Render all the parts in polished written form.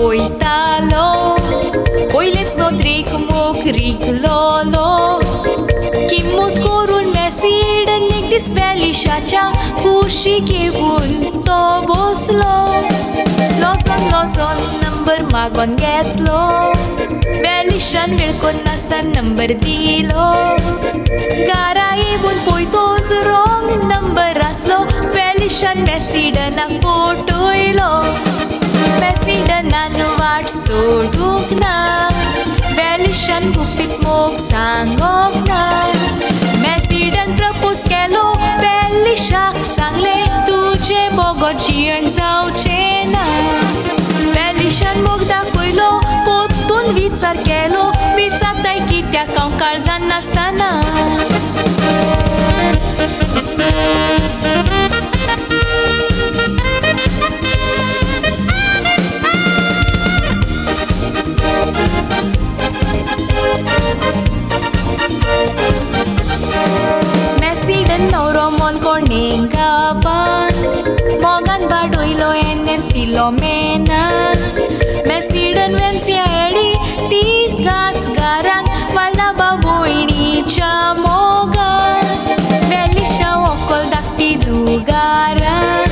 poitalo. Oilets no drink mo krik lolo. Kimut korun Macedon this Velisha cha kushi ke bunto boslo. Loson number magon getlo. Velishan milkon nasta number dilo. Gara ibun poitos wrong number aslo. Velishan Macedon ang photo ilo. Macedon anu wat so dukna. Velishan gupit mog sangok na. Macedon propose kelo. Velisha sangle tuje bogot jiang sao chena. Velishan mog da koilo potun vițar kelo. Vița tai kitea ca un carzan nastana. Macedon nauromon korning kapan. Mogan baduilo enes Filomena. Macedon vensia edi tigats garan. Varna babuini cha mogan. Velisha okol dakti dugaran.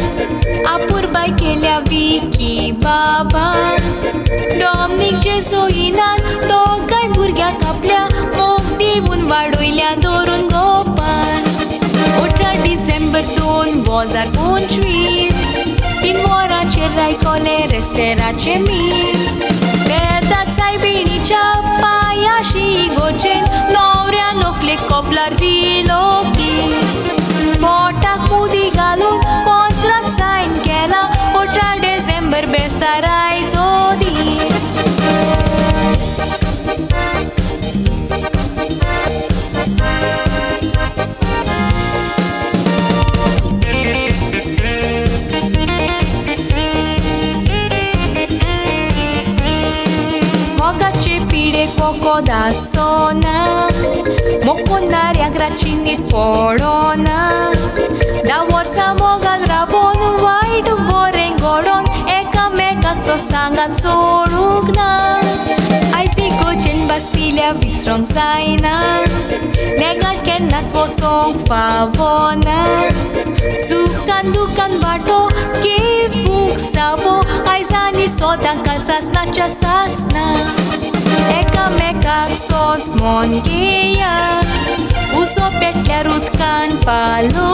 Apur bai kelia Vicky baba. Domnic jesuinan dogai burgya kapल्या. Mog divun vaduilia dorun gopan. 18 December 2025. Din morace raicole resperace mis. Vedat saibinicia paia și gocen. Nourea nocle coplar dilogis. Pota cu digalun contrat sign kela. 18 December bestarai zodis. Coco da sona. Mocunaria gracinit porona. Da vorsa mogan rabon. White borengoron. Eka meka tso sangat sorugna. Ai si gocen Bastilia visrong zaina. Negat kenats vot song favona. Sukan dukan bato. Ke fuk sabo. Ai zani sodan kalsas na chasasna. Eka meka sos mongeia. Uso petля rutkan palo.